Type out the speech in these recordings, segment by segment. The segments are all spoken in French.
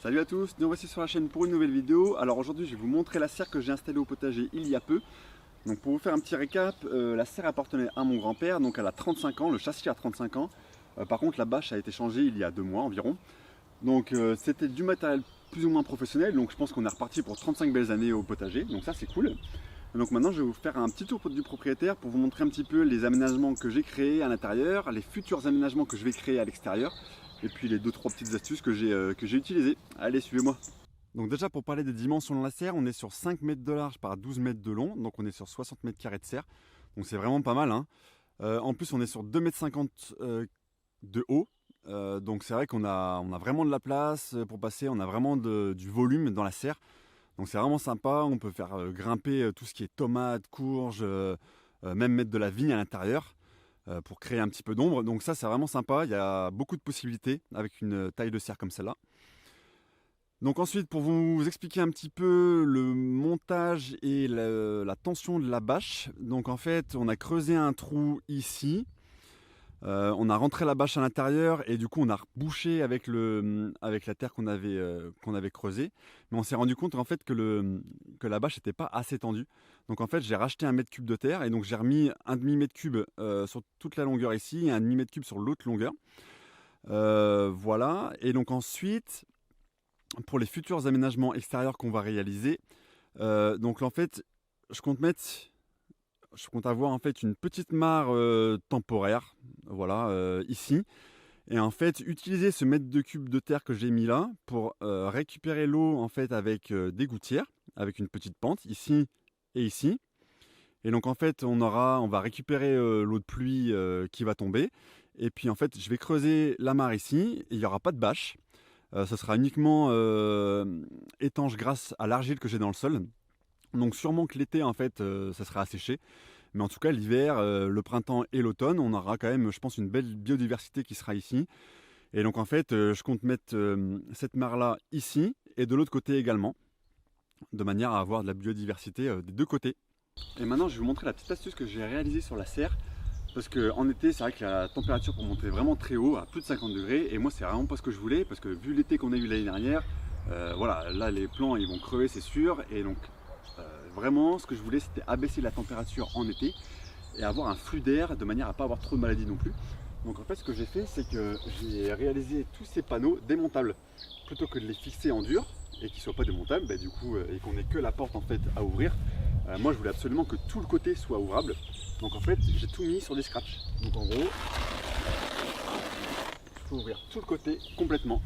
Salut à tous, nous voici sur la chaîne pour une nouvelle vidéo. Alors aujourd'hui je vais vous montrer la serre que j'ai installée au potager il y a peu. Donc pour vous faire un petit récap, la serre appartenait à mon grand-père, donc elle a 35 ans, le châssis a 35 ans. Par contre la bâche a été changée il y a 2 mois environ. Donc c'était du matériel plus ou moins professionnel, donc je pense qu'on est reparti pour 35 belles années au potager, donc ça c'est cool. Donc maintenant je vais vous faire un petit tour du propriétaire pour vous montrer un petit peu les aménagements que j'ai créés à l'intérieur, les futurs aménagements que je vais créer à l'extérieur, et puis les 2-3 petites astuces que j'ai utilisées. Allez, suivez-moi. Donc déjà pour parler des dimensions de la serre, on est sur 5 mètres de large par 12 mètres de long, donc on est sur 60 mètres carrés de serre, donc c'est vraiment pas mal, hein. En plus on est sur 2,50 m de haut, donc c'est vrai qu'on a vraiment de la place pour passer, on a vraiment du volume dans la serre. Donc c'est vraiment sympa, on peut faire grimper tout ce qui est tomates, courges, même mettre de la vigne à l'intérieur pour créer un petit peu d'ombre. Donc ça c'est vraiment sympa, il y a beaucoup de possibilités avec une taille de serre comme celle-là. Donc ensuite pour vous expliquer un petit peu le montage et la tension de la bâche. Donc en fait on a creusé un trou ici. On a rentré la bâche à l'intérieur et du coup on a rebouché avec la terre qu'on avait creusée. Mais on s'est rendu compte en fait que la bâche n'était pas assez tendue. Donc en fait j'ai racheté 1 m3 de terre et donc j'ai remis un demi-mètre cube sur toute la longueur ici et un demi-mètre cube sur l'autre longueur. Voilà. Et donc ensuite pour les futurs aménagements extérieurs qu'on va réaliser, donc en fait je compte avoir en fait une petite mare temporaire, voilà, ici. Et en fait, utiliser ce mètre de cube de terre que j'ai mis là pour récupérer l'eau en fait avec des gouttières, avec une petite pente ici et ici. Et donc en fait, on va récupérer l'eau de pluie qui va tomber. Et puis en fait, je vais creuser la mare ici. Et il n'y aura pas de bâche. Ce sera uniquement étanche grâce à l'argile que j'ai dans le sol. Donc sûrement que l'été en fait ça sera asséché, mais en tout cas l'hiver, le printemps et l'automne, on aura quand même je pense une belle biodiversité qui sera ici. Et donc en fait je compte mettre cette mare là ici et de l'autre côté également, de manière à avoir de la biodiversité des deux côtés. Et maintenant je vais vous montrer la petite astuce que j'ai réalisée sur la serre. Parce qu'en été, c'est vrai que la température peut monter vraiment très haut, à plus de 50 degrés. Et moi, c'est vraiment pas ce que je voulais, parce que vu l'été qu'on a eu l'année dernière, voilà, là les plants ils vont crever, c'est sûr. Et donc, vraiment, ce que je voulais, c'était abaisser la température en été et avoir un flux d'air de manière à pas avoir trop de maladies non plus. Donc en fait, ce que j'ai fait, c'est que j'ai réalisé tous ces panneaux démontables. Plutôt que de les fixer en dur et qu'ils ne soient pas démontables, bah, du coup, et qu'on ait que la porte en fait à ouvrir, moi je voulais absolument que tout le côté soit ouvrable. Donc en fait, j'ai tout mis sur des scratchs. Donc en gros, il faut ouvrir tout le côté complètement.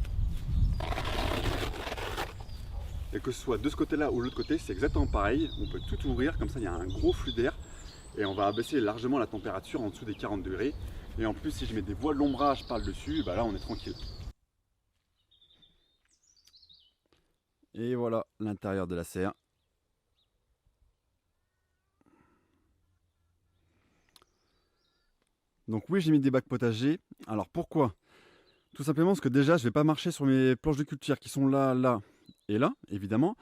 Et que ce soit de ce côté-là ou de l'autre côté, c'est exactement pareil. On peut tout ouvrir, comme ça il y a un gros flux d'air. Et on va abaisser largement la température en dessous des 40 degrés. Et en plus, si je mets des voiles d'ombrage par le dessus, bah là on est tranquille. Et voilà l'intérieur de la serre. Donc oui, j'ai mis des bacs potagers. Alors pourquoi? Tout simplement parce que déjà, je vais pas marcher sur mes planches de culture qui sont là, là et là, évidemment.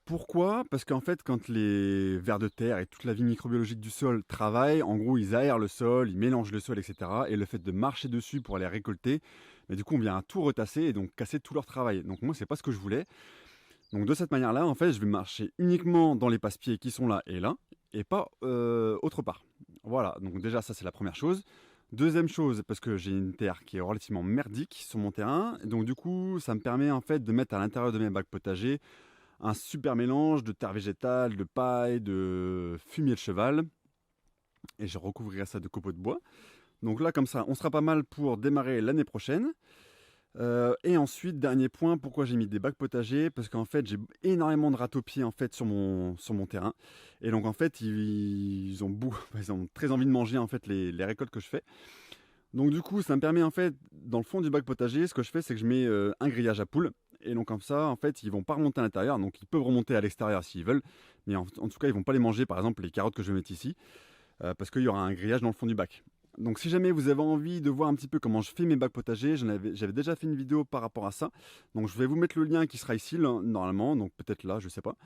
Pourquoi? Parce qu'en fait, quand les vers de terre et toute la vie microbiologique du sol travaillent, en gros, ils aèrent le sol, ils mélangent le sol, etc. Et le fait de marcher dessus pour les récolter, mais du coup, on vient à tout retasser et donc casser tout leur travail. Donc moi, c'est pas ce que je voulais. Donc de cette manière-là, en fait, je vais marcher uniquement dans les passe-pieds qui sont là, et pas autre part. Voilà, donc déjà, ça, c'est la première chose. Deuxième chose, parce que j'ai une terre qui est relativement merdique sur mon terrain, donc du coup, ça me permet en fait de mettre à l'intérieur de mes bacs potagers un super mélange de terre végétale, de paille, de fumier de cheval, et je recouvrirai ça de copeaux de bois. Donc là, comme ça, on sera pas mal pour démarrer l'année prochaine. Et ensuite, dernier point, pourquoi j'ai mis des bacs potagers? Parce qu'en fait, j'ai énormément de ratopiers en fait sur mon terrain. Et donc en fait, ils ont très envie de manger en fait les récoltes que je fais. Donc du coup, ça me permet en fait, dans le fond du bac potager, ce que je fais, c'est que je mets un grillage à poules. Et donc comme ça, en fait, ils vont pas remonter à l'intérieur. Donc ils peuvent remonter à l'extérieur s'ils veulent. Mais en tout cas, ils vont pas les manger, par exemple, les carottes que je vais mettre ici. Parce qu'il y aura un grillage dans le fond du bac. Donc si jamais vous avez envie de voir un petit peu comment je fais mes bacs potagers, j'avais déjà fait une vidéo par rapport à ça. Donc je vais vous mettre le lien qui sera ici, là, normalement. Donc peut-être là, je sais pas.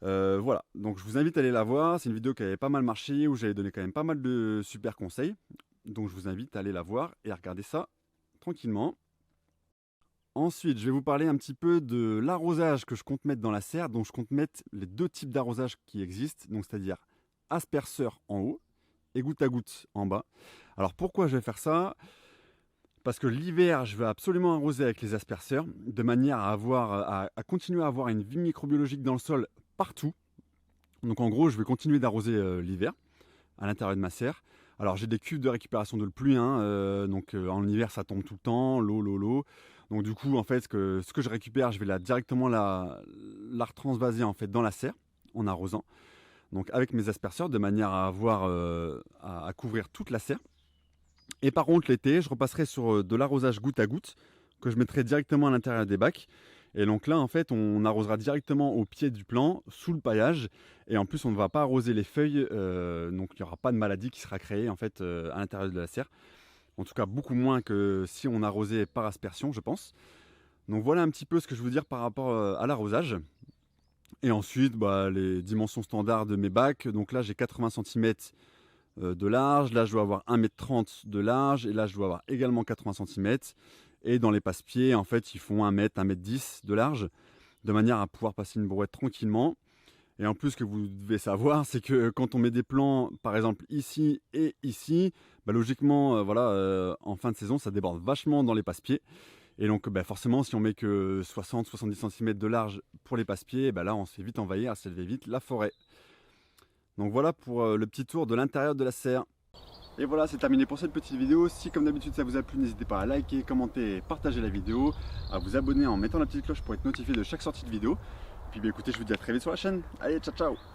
Voilà, donc je vous invite à aller la voir. C'est une vidéo qui avait pas mal marché, où j'avais donné quand même pas mal de super conseils. Donc je vous invite à aller la voir et à regarder ça tranquillement. Ensuite, je vais vous parler un petit peu de l'arrosage que je compte mettre dans la serre. Donc je compte mettre les deux types d'arrosage qui existent, donc c'est-à-dire asperceur en haut et goutte à goutte en bas. Alors pourquoi je vais faire ça? Parce que l'hiver, je vais absolument arroser avec les asperceurs, de manière à continuer à avoir une vie microbiologique dans le sol partout. Donc en gros, je vais continuer d'arroser l'hiver à l'intérieur de ma serre. Alors j'ai des cuves de récupération de pluie, donc en hiver ça tombe tout le temps, l'eau. Donc du coup, en fait, ce que je récupère, je vais directement la retransvaser en fait dans la serre en arrosant. Donc avec mes asperceurs, de manière à à couvrir toute la serre. Et par contre, l'été, je repasserai sur de l'arrosage goutte à goutte que je mettrai directement à l'intérieur des bacs. Et donc là, en fait, on arrosera directement au pied du plant, sous le paillage. Et en plus, on ne va pas arroser les feuilles, donc il n'y aura pas de maladie qui sera créée en fait à l'intérieur de la serre. En tout cas, beaucoup moins que si on arrosait par aspersion, je pense. Donc voilà un petit peu ce que je veux dire par rapport à l'arrosage. Et ensuite, les dimensions standards de mes bacs. Donc là, j'ai 80 cm de large. Là, je dois avoir 1,30 m de large. Et là, je dois avoir également 80 cm. Et dans les passe-pieds, en fait, ils font 1 m, 1,10 m de large, de manière à pouvoir passer une brouette tranquillement. Et en plus, ce que vous devez savoir, c'est que quand on met des plants, par exemple ici et ici, logiquement, en fin de saison, ça déborde vachement dans les passe-pieds. Et donc, forcément, si on met que 60-70 cm de large pour les passe-pieds, là, on se fait vite envahir, s'élever vite la forêt. Donc voilà pour le petit tour de l'intérieur de la serre. Et voilà, c'est terminé pour cette petite vidéo. Si comme d'habitude ça vous a plu, n'hésitez pas à liker, commenter et partager la vidéo, à vous abonner en mettant la petite cloche pour être notifié de chaque sortie de vidéo. Et puis écoutez, je vous dis à très vite sur la chaîne. Allez, ciao ciao!